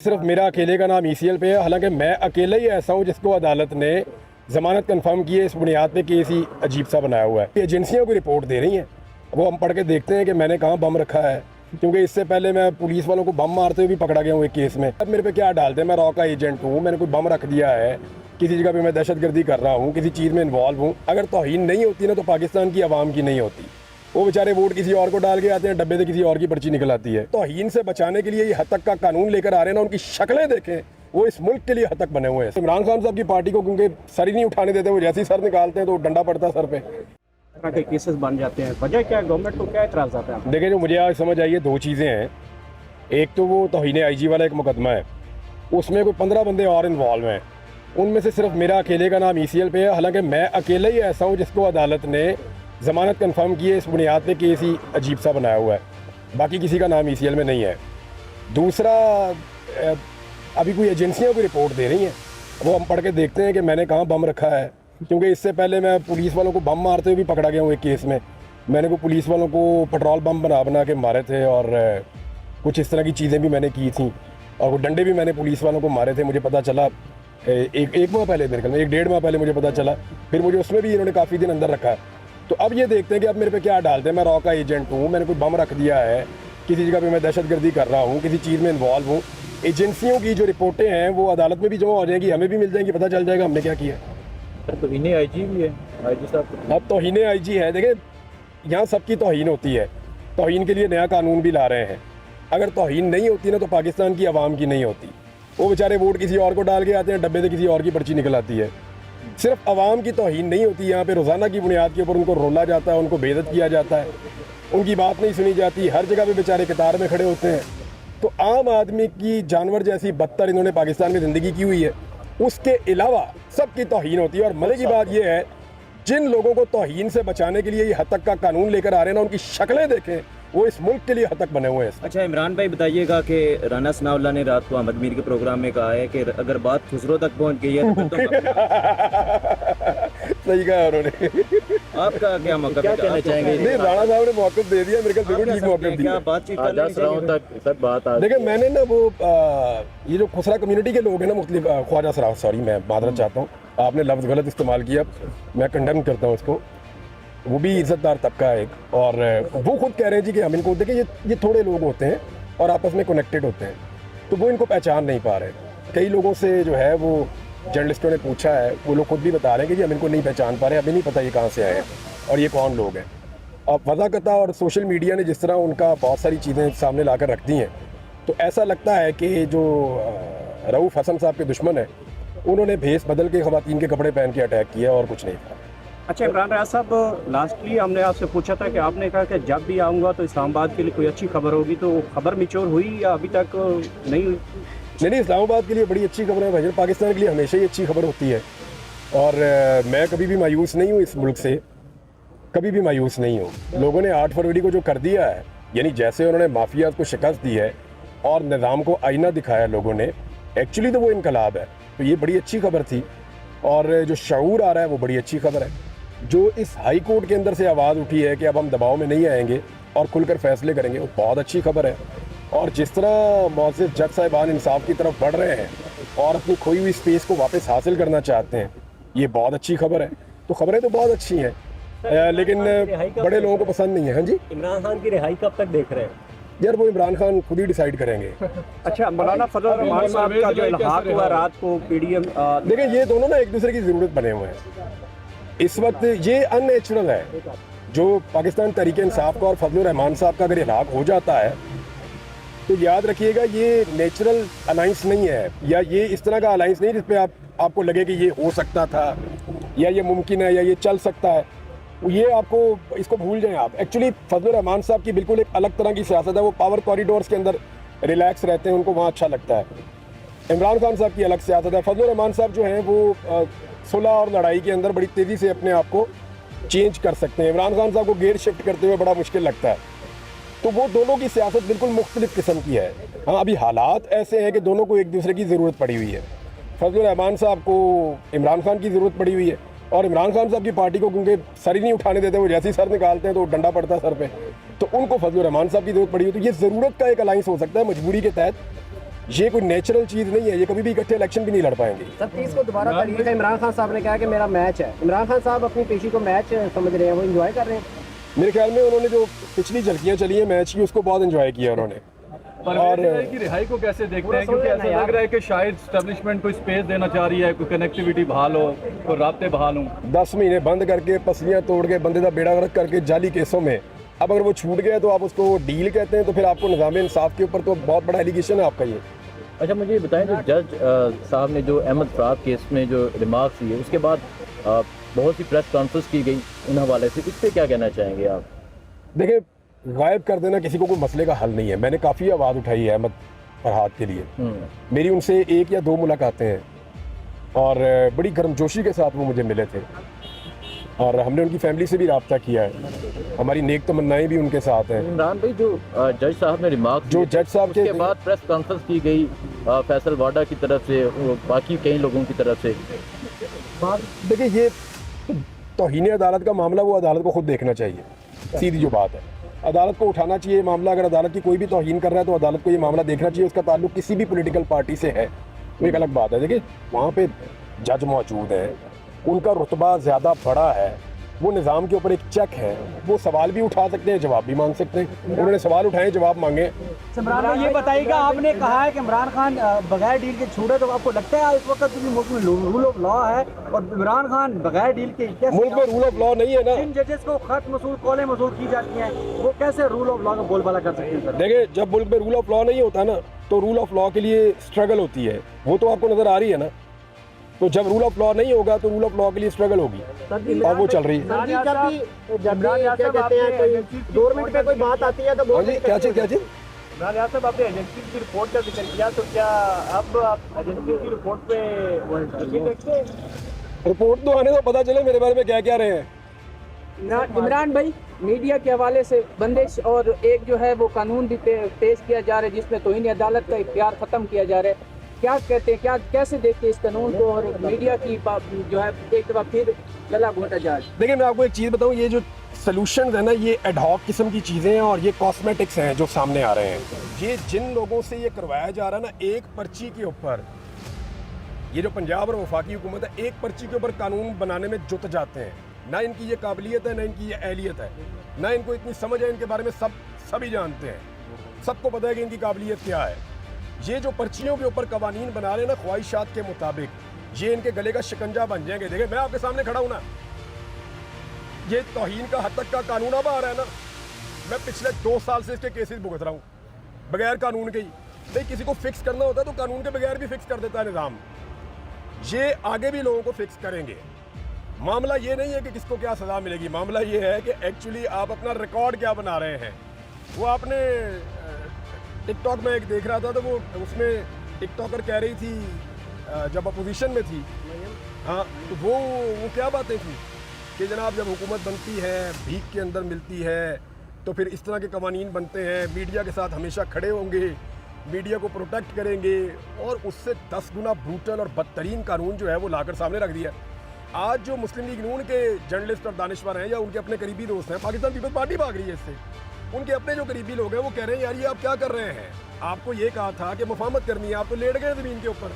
सिर्फ मेरा अकेले का नाम ECL पे है। हालांकि मैं अकेला ही ऐसा हूँ जिसको अदालत ने ज़मानत कंफर्म की है इस बुनियाद पे कि इसी अजीब सा बनाया हुआ है। एजेंसियाँ को रिपोर्ट दे रही हैं, वो हम पढ़ के देखते हैं कि मैंने कहाँ बम रखा है, क्योंकि इससे पहले मैं पुलिस वालों को बम मारते हुए भी पकड़ा गया हूँ एक केस में। अब मेरे पे क्या डालते हैं, मैं रॉ का एजेंट हूँ, मैंने कोई बम रख दिया है, किसी जगह पे मैं दहशतगर्दी कर रहा हूँ, किसी चीज़ में इन्वॉल्व हूँ। अगर तौहीन नहीं होती ना तो पाकिस्तान की आवाम की नहीं होती। वो बेचारे वोट किसी और को डाल के आते हैं, डब्बे से किसी और की पर्ची निकल आती है। तौहीन से बचाने के लिए ये हद तक का कानून लेकर आ रहे हैं ना, उनकी शक्लें देखें, वो इस मुल्क के लिए हद तक बने हुए हैं। इमरान खान साहब की पार्टी को क्योंकि सर ही नहीं उठाने देते, वो जैसे ही सर निकालते हैं तो डंडा पड़ता है सर पे। के केसेस बन जाते हैं, वजह क्या है, गवर्नमेंट को क्या एतराज़ आता है? देखिए, जो मुझे आज समझ आई है, दो चीज़ें हैं। एक तो वो तौहीन IG वाला एक मुकदमा है, उसमें कोई 15 बंदे और इन्वॉल्व हैं, उनमें से सिर्फ मेरा अकेले का नाम ECL पे है। हालांकि मैं अकेला ही ऐसा हूँ जिसको अदालत ने ज़मानत कंफर्म की है इस बुनियाद पे कि इसी अजीब सा बनाया हुआ है, बाकी किसी का नाम ECL में नहीं है। दूसरा, अभी कोई एजेंसियाँ कोई रिपोर्ट दे रही हैं, वो हम पढ़ के देखते हैं कि मैंने कहाँ बम रखा है, क्योंकि इससे पहले मैं पुलिस वालों को बम मारते हुए भी पकड़ा गया हूँ एक केस में। मैंने को पुलिस वालों को पेट्रोल बम बना के मारे थे और कुछ इस तरह की चीज़ें भी मैंने की थी, और वो डंडे भी मैंने पुलिस वालों को मारे थे। मुझे पता चला एक माह पहले, मेरे ख्याल में 1-1.5 माह पहले मुझे पता चला, फिर मुझे उसमें भी इन्होंने काफ़ी दिन अंदर रखा है। तो अब ये देखते हैं कि अब मेरे पे क्या डालते हैं, मैं रॉ का एजेंट हूँ, मैंने कोई बम रख दिया है, किसी जगह पे मैं दहशतगर्दी कर रहा हूँ, किसी चीज़ में इन्वॉल्व हूँ। एजेंसियों की जो रिपोर्टें हैं वो अदालत में भी जमा हो जाएंगी, हमें भी मिल जाएंगी, पता चल जाएगा हमने क्या किया। तो इन्हें IG भी है, IG साहब। अब तौहीन IG है। देखिए, यहाँ सबकी तौहीन होती है, तौहीन के लिए नया कानून भी ला रहे हैं। अगर तौहीन नहीं होती ना तो पाकिस्तान की आवाम की नहीं होती। वो बेचारे वोट किसी और को डाल के आते हैं, डब्बे से किसी और की पर्ची निकल आती है। सिर्फ आवाम की तौहीन नहीं होती, यहाँ पे रोज़ाना की बुनियाद के ऊपर उनको रोला जाता है, उनको बेइज्जत किया जाता है, उनकी बात नहीं सुनी जाती, हर जगह पे बेचारे कतार में खड़े होते हैं। तो आम आदमी की जानवर जैसी बदतर इन्होंने पाकिस्तान में ज़िंदगी की हुई है, उसके अलावा सबकी तौहीन होती है। और मज़े की बात यह है, जिन लोगों को तौहीन से बचाने के लिए ये हद तक का कानून लेकर आ रहे हैं ना, उनकी शक्लें देखें, वो इस मुल्क के लिए हद तक बने हुए हैं। अच्छा, इमरान भाई बताइएगा कि राना सनाउल्लाह ने रात को अहमद मीर के प्रोग्राम में कहा है कि अगर बात खुसरो तक पहुंच गई है तो फिर सही कहा उन्होंने। आपका क्या मौका, क्या कहना चाहेंगे? नहीं, राणा साहब ने मौक़िफ़ दे दिया, मेरे ख्याल बिल्कुल ठीक मौक़िफ़ दिया। क्या बातचीत तक सब बात आ देखिए, मैंने ना वो ये जो खुसरा कम्युनिटी के लोग हैं ना, मुख्तलिफ ख्वाजा सराफ, सॉरी मैं मादरत चाहता हूँ, आपने लफ्ज़ गलत इस्तेमाल किया, मैं कंडेम करता हूँ उसको। वो भी इज़्ज़तदार तबका है एक, और वो खुद कह रहे हैं जी कि हम इनको, देखिए ये थोड़े लोग होते हैं और आपस में कनेक्टेड होते हैं, तो वो इनको पहचान नहीं पा रहे। कई लोगों से जो है वो जर्नलिस्टों ने पूछा है, वो लोग खुद भी बता रहे हैं कि जी हम इनको नहीं पहचान पा रहे, अभी नहीं पता ये कहाँ से आए हैं और ये कौन लोग हैं। अब वज़ाकता और सोशल मीडिया ने जिस तरह उनका बहुत सारी चीज़ें सामने ला कर रख दी हैं, तो ऐसा लगता है कि जो रऊफ़ हसन साहब के दुश्मन हैं, उन्होंने भेस बदल के ख़वातीन के कपड़े पहन के अटैक किया और कुछ नहीं था। अच्छा, इमरान राज साहब, लास्टली हमने आपसे पूछा था कि आपने कहा कि जब भी आऊँगा तो इस्लामाबाद के लिए कोई अच्छी खबर होगी, तो खबर मिचोर हुई या अभी तक नहीं हुई? नहीं, इस्लामाबाद के लिए बड़ी अच्छी खबर है भाई, पाकिस्तान के लिए हमेशा ही अच्छी खबर होती है। और मैं कभी भी मायूस नहीं हूँ इस मुल्क से, कभी भी मायूस नहीं हूँ। लोगों ने 8 फरवरी को जो कर दिया है, यानी जैसे उन्होंने माफिया को शिकस्त दी है और निज़ाम को आईना दिखाया लोगों ने, एक्चुअली तो वो इनकलाब है, तो ये बड़ी अच्छी खबर थी। और जो शऊर आ रहा है वो बड़ी अच्छी खबर है। जो इस हाई कोर्ट के अंदर से आवाज़ उठी है कि अब हम दबाव में नहीं आएंगे और खुलकर फैसले करेंगे, वो बहुत अच्छी खबर है। और जिस तरह मौजूद जज साहिबान इंसाफ की तरफ बढ़ रहे हैं और अपनी खोई हुई स्पेस को वापस हासिल करना चाहते हैं, ये बहुत अच्छी खबर है। तो खबरें तो बहुत अच्छी हैं, लेकिन बड़े लोगों को पसंद नहीं है। हाँ जी, इमरान खान की रिहाई कब तक देख रहे हैं? यार वो इमरान खान खुद ही डिसाइड करेंगे। अच्छा, मौलाना फजल रहमान साहब का जो इल्हाक हुआ रात को PDM, देखिए, ये दोनों ना एक दूसरे की ज़रूरत बने हुए हैं इस वक्त। ये अननेचुरल है जो पाकिस्तान तहरीक इंसाफ का और फजल रहमान साहब का अगर इल्हाक हो जाता है तो याद रखिएगा ये नेचुरल अलाइंस नहीं है, या ये इस तरह का अलाइंस नहीं जिस पे आपको लगे कि ये हो सकता था या ये मुमकिन है या ये चल सकता है। ये आपको, इसको भूल जाएं आप। एक्चुअली फजल रहमान साहब की बिल्कुल एक अलग तरह की सियासत है, वो पावर कॉरिडोर्स के अंदर रिलैक्स रहते हैं, उनको वहाँ अच्छा लगता है। इमरान खान साहब की अलग सियासत है। फजल रहमान साहब जो हैं वो सुलह और लड़ाई के अंदर बड़ी तेज़ी से अपने आप को चेंज कर सकते हैं। इमरान खान साहब को गेयर शिफ्ट करते हुए बड़ा मुश्किल लगता है। तो वो दोनों की सियासत बिल्कुल मुख्तलिफ किस्म की है। हाँ, अभी हालात ऐसे हैं कि दोनों को एक दूसरे की ज़रूरत पड़ी हुई है। फजल रहमान साहब को इमरान खान की ज़रूरत पड़ी हुई है, और इमरान खान साहब की पार्टी को क्योंकि सर ही नहीं उठाने देते, वो जैसे ही सर निकालते हैं तो डंडा पड़ता है सर पे, तो उनको फजल रहमान साहब की ज़रूरत पड़ी हुई। तो ये ज़रूरत का एक अलाइंस हो सकता है मजबूरी के तहत, ये कोई नेचुरल चीज़ नहीं है, ये कभी भी इकट्ठे इलेक्शन भी नहीं लड़ पाएंगे। सर 30 को दोबारा तारीख है। इमरान खान साहब ने कहा कि मेरा मैच है। इमरान खान साहब अपनी पेशी को मैच समझ रहे हैं, वो एंजॉय कर रहे हैं। मेरे ख्याल में उन्होंने जो पिछली झलकियाँ चली हैं मैच की, उसको बहुत एंजॉय किया उन्होंने। परवेज इलाही की रिहाई को कैसे देखते हैं, क्योंकि ऐसा लग रहा है कि शायद स्टैब्लिशमेंट को स्पेस देना चाह रही है, कोई कनेक्टिविटी बहाल हो, कोई राब्ते बहाल हों। 10 महीने बंद करके, पसलियाँ तोड़ के, बंदे का बेड़ा गर्क करके जाली केसों में अब अगर वो छूट गया तो आप उसको डील कहते हैं, तो फिर आपको निज़ाम इंसाफ के ऊपर तो बहुत बड़ा एलिगेशन है आपका ये। अच्छा, मुझे ये बताएं, जो जज साहब ने जो अहमद फराद केस में जो रिमार्क्स दिए, उसके बाद बहुत सी प्रेस कॉन्फ्रेंस की गई उन हवाले से, इस पर क्या कहना चाहेंगे आप? देखिए, गायब कर देना किसी को कोई मसले का हल नहीं है। मैंने काफ़ी आवाज़ उठाई है अहमद फरहाद के लिए, मेरी उनसे 1 या 2 मुलाकातें हैं और बड़ी गर्मजोशी के साथ वो मुझे मिले थे और हमने उनकी फैमिली से भी रब्ता किया है, हमारी नेक तमन्नाएं भी उनके साथ हैं। इमरान भाई, जो जज साहब ने रिमार्क जो जज साहब के बाद प्रेस कॉन्फ्रेंस की गई फैसल वाडा की तरफ से, बाकी कई लोगों की तरफ से, देखिए ये तौहीन अदालत का मामला वो अदालत को खुद देखना चाहिए, सीधी जो बात है। अदालत को उठाना चाहिए मामला, अगर अदालत की कोई भी तौहीन कर रहा है तो अदालत को ये मामला देखना चाहिए। उसका ताल्लुक किसी भी पॉलिटिकल पार्टी से है तो एक अलग बात है। देखिए, वहाँ पे जज मौजूद हैं, उनका रुतबा ज़्यादा बड़ा है, वो निज़ाम के ऊपर एक चेक है, वो सवाल भी उठा सकते हैं, जवाब भी मांग सकते हैं। उन्होंने सवाल उठाए, जवाब मांगे। इमरान भाई ये बताइएगा, आपने कहा है कि इमरान खान बगैर डील के छूटे, तो आपको लगता है इस वक्त भी मुल्क में रूल ऑफ लॉ है और इमरान खान बगैर डील के मुल्क में रूल ऑफ लॉ नहीं है ना? जिन जजेस को खत मसूल कॉलें मसूल की जाती हैं, वो कैसे रूल ऑफ लॉ का बोलबाला कर सकते हैं सर? देखिए, जब मुल्क में रूल ऑफ लॉ नहीं होता ना तो रूल ऑफ लॉ के लिए स्ट्रगल होती है, वो तो आपको नज़र आ रही है ना। तो जब रूल ऑफ लॉ नहीं होगा तो रूल ऑफ लॉ के लिए स्ट्रगल होगी और वो चल रही है। गवर्नमेंट पे कोई बात आती है तो हाँ जी, क्या चीज़? इमरान साहब, आपने एजेंसी की रिपोर्ट का जिक्र किया, तो क्या अब आप एजेंसी की रिपोर्ट पे यकीन रखते हैं? रिपोर्ट तो आने तो पता चले मेरे बारे में क्या क्या रहे हैं। इमरान भाई, मीडिया के हवाले से बंदिश और एक जो है वो कानून भी पेश किया जा रहा है जिसमें तौहीन अदालत का इख्तियार ख़त्म किया जा रहा है, क्या कहते हैं, क्या कैसे देखते हैं इस कानून को, और मीडिया की जो है एक दफ़ा फिर गला घोटा जा रहा है? देखिए, मैं आपको एक चीज़ बताऊं, ये जो सॉल्यूशंस है ना, ये एडहॉक किस्म की चीज़ें हैं और ये कॉस्मेटिक्स हैं जो सामने आ रहे हैं। ये जिन लोगों से ये करवाया जा रहा है ना, एक पर्ची के ऊपर, ये जो पंजाब और वफाकी हुकूमत है, एक पर्ची के ऊपर कानून बनाने में जुट जाते हैं। ना इनकी ये काबिलियत है, ना इनकी ये अहलियत है, ना इनको इतनी समझ है। इनके बारे में सभी जानते हैं, सबको पता है कि इनकी काबिलियत क्या है। ये जो पर्चियों के ऊपर कवानीन बना रहे हैं ना ख्वाहिशात के मुताबिक, ये इनके गले का शिकंजा बन जाएंगे। देखिए, मैं आपके सामने खड़ा हूँ ना, ये तौहीन का हद तक का कानून अब आ रहा है ना, मैं पिछले 2 साल से इसके केसेस भुगत रहा हूँ बगैर कानून के ही। भाई, किसी को फिक्स करना होता है तो कानून के बगैर भी फिक्स कर देता है निज़ाम। ये आगे भी लोगों को फिक्स करेंगे। मामला ये नहीं है कि किसको क्या सज़ा मिलेगी, मामला ये है कि एक्चुअली आप अपना रिकॉर्ड क्या बना रहे हैं। वो आपने टिकटॉक में एक देख रहा था, तो वो उसमें टिकटॉकर कह रही थी जब अपोजिशन में थी, हाँ, तो वो क्या बातें थी कि जनाब जब हुकूमत बनती है, भीख के अंदर मिलती है, तो फिर इस तरह के कवानीन बनते हैं, मीडिया के साथ हमेशा खड़े होंगे, मीडिया को प्रोटेक्ट करेंगे, और उससे 10 गुना ब्रूटल और बदतरीन कानून जो है वो लाकर सामने रख दिया। आज जो मुस्लिम लीग नून के जर्नलिस्ट और दानिशवर हैं या उनके अपने करीबी दोस्त हैं, पाकिस्तान पीपल्स पार्टी भाग रही है इससे। उनके अपने जो करीबी लोग हैं वो कह रहे हैं, यार ये आप क्या कर रहे हैं, आपको ये कहा था कि मुफाहमत करनी है, आप तो लेट गए ज़मीन के ऊपर।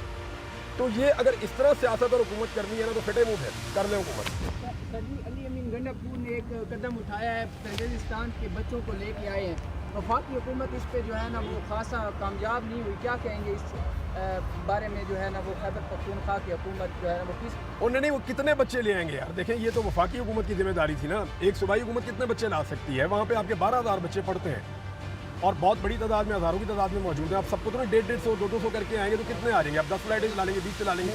तो ये अगर इस तरह सियासत और हुकूमत करनी है ना, तो फिटे मुँह कर लें हुकूमत। अली अमीन गंडापुर ने एक कदम उठाया है, बलूचिस्तान के बच्चों को लेके आए हैं, वफाकी हुकूमत इस पे जो है ना वो खासा कामयाब नहीं हुई, क्या कहेंगे इस बारे में जो है ना वो खैबर पख्तूनख्वा की हुकूमत जो है ना वो किस उन्होंने वो कितने बच्चे ले आएंगे यार? देखें, ये तो वफाकी हुकूमत की जिम्मेदारी थी ना, एक सूबाई हुकूमत कितने बच्चे ला सकती है? वहाँ पे आपके 12,000 बच्चे पढ़ते हैं और बहुत बड़ी तादाद में, हज़ारों की तादाद में मौजूद है। आप सबको तो 150-150, 200 करके आएंगे तो कितने आ जाएंगे? आप 10 फ्लाइटें चला लेंगे, 20 चला लेंगे,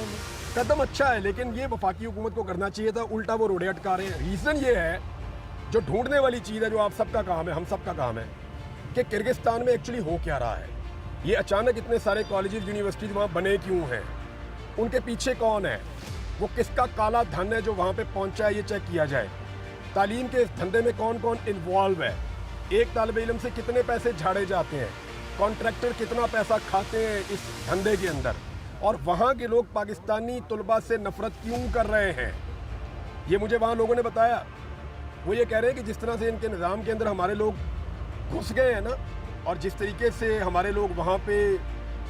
कदम अच्छा है, लेकिन ये वफाकी हुकूमत को करना चाहिए था, उल्टा वो रोड़े अटका रहे हैं। रीज़न ये है, जो ढूंढने वाली चीज़ है, जो आप सबका काम है, हम सबका काम है, कि किर्गिस्तान में एक्चुअली हो क्या रहा है। ये अचानक इतने सारे कॉलेजेस यूनिवर्सिटीज़ वहाँ बने क्यों हैं? उनके पीछे कौन है? वो किसका काला धन है जो वहाँ पे पहुँचा है, ये चेक किया जाए। तालीम के इस धंधे में कौन कौन इन्वॉल्व है? एक तालिब इल्म से कितने पैसे झाड़े जाते हैं? कॉन्ट्रैक्टर कितना पैसा खाते हैं इस धंधे के अंदर? और वहाँ के लोग पाकिस्तानी तलबा से नफरत क्यों कर रहे हैं? ये मुझे वहाँ लोगों ने बताया। वो ये कह रहे हैं कि जिस तरह से इनके निज़ाम के अंदर हमारे लोग घुस गए हैं ना, और जिस तरीके से हमारे लोग वहाँ पे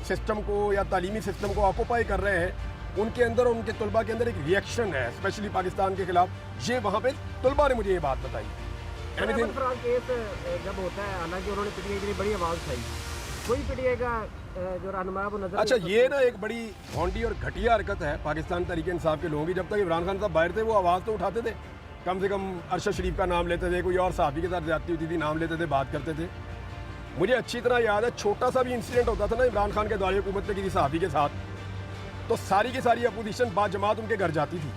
सिस्टम को या तालीमी सिस्टम को ऑक्यूपाई कर रहे हैं, उनके अंदर और उनके तलबा के अंदर एक रिएक्शन है, स्पेशली पाकिस्तान के खिलाफ। ये वहाँ पे तलबा ने मुझे ये बात बताई। अहमद फराज केस जब होता है, हालांकि उन्होंने पीटीआई के लिए बड़ी आवाज़ उठाई, कोई पीटीआई का जो रहनुमा वो नजर अच्छा, ये ना एक बड़ी भोंडी और घटिया हरकत है पाकिस्तान तहरीक इंसाफ के लोगों की। जब तक इमरान खान साहब बाहर थे वो आवाज़ तो उठाते थे, कम से कम अरशद शरीफ का नाम लेते थे, कोई और सहाफ़ी के साथ ज्यादती होती थी नाम लेते थे, बात करते थे। मुझे अच्छी तरह याद है, छोटा सा भी इंसिडेंट होता था ना इमरान खान के दौरे हुकूमत में किसी सहाफ़ी के साथ, तो सारी की सारी अपोजिशन बाजमात उनके घर जाती थी।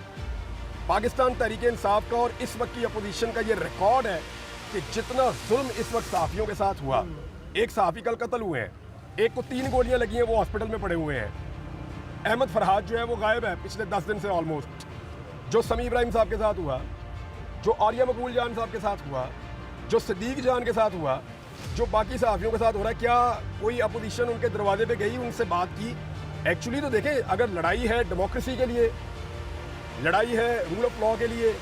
पाकिस्तान तहरीक इंसाफ का और इस वक्त की अपोजिशन का ये रिकॉर्ड है कि जितना जुल्म इस वक्त सहाफ़ियों के साथ हुआ, एक सहाफ़ी कल कत्ल हुए हैं, एक को 3 गोलियां लगी हैं, वो हॉस्पिटल में पड़े हुए हैं। अहमद फरहाद जो है वो गायब है पिछले 10 दिन से ऑलमोस्ट। जो समी इब्राहिम साहब के साथ हुआ, जो आर्या मकबूल जान साहब के साथ हुआ, जो सदीक जान के साथ हुआ, जो बाकी सहाफ़ियों के साथ हो रहा है, क्या कोई अपोजिशन उनके दरवाजे पे गई, उनसे बात की? एक्चुअली तो देखें, अगर लड़ाई है डेमोक्रेसी के लिए, लड़ाई है रूल ऑफ लॉ के लिए,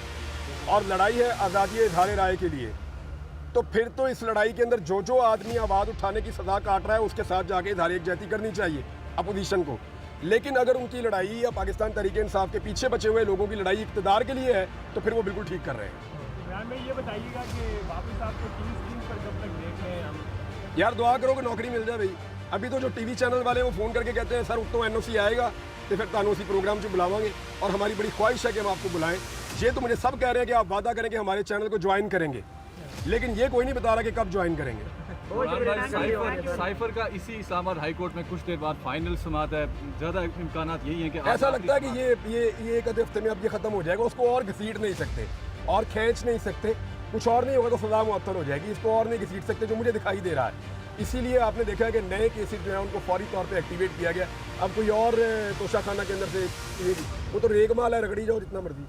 और लड़ाई है आज़ादी इज़हार राय के लिए, तो फिर तो इस लड़ाई के अंदर जो आदमी आवाज़ उठाने की सज़ा काट रहा है उसके साथ जाके इज़हार यकजहती करनी चाहिए अपोजिशन को। लेकिन अगर उनकी लड़ाई या पाकिस्तान तहरीक इंसाफ के पीछे बचे हुए लोगों की लड़ाई इक़्तिदार के लिए है, तो फिर वो बिल्कुल ठीक कर रहे हैं। इमरान भाई ये बताइएगा कि वापस आपको टीवी स्क्रीन पर कब तक देख रहे हैं हम? यार दुआ करो कि नौकरी मिल जाए भाई। अभी तो जो टीवी चैनल वाले वो फ़ोन करके कहते हैं सर उत्तो NOC आएगा तो फिर तानू उसी प्रोग्राम से बुलावांगे, और हमारी बड़ी ख्वाहिश है कि हम आपको बुलाएं। ये तो मुझे सब कह रहे हैं कि आप वादा करें कि हमारे चैनल को ज्वाइन करेंगे, लेकिन ये कोई नहीं बता रहा कि कब ज्वाइन करेंगे। साइफर का इसी इस्लामाबाद हाई कोर्ट में कुछ देर बाद फाइनल समात है, ज़्यादा इम्कान यही है कि ऐसा लगता है कि ये एक आधे हफ्ते में अब ये ख़त्म हो जाएगा, उसको और घसीट नहीं सकते और खींच नहीं सकते, कुछ और नहीं होगा तो सज़ा मुअत्तल हो जाएगी, इसको और नहीं घसीट सकते, जो मुझे दिखाई दे रहा है। इसीलिए आपने देखा है कि नए केसेस जो हैं उनको फौरी तौर पे एक्टिवेट किया गया। अब कोई और तोशाखाना के अंदर से वो तो रेगमाल है, रगड़ी जाओ जितना मर्जी।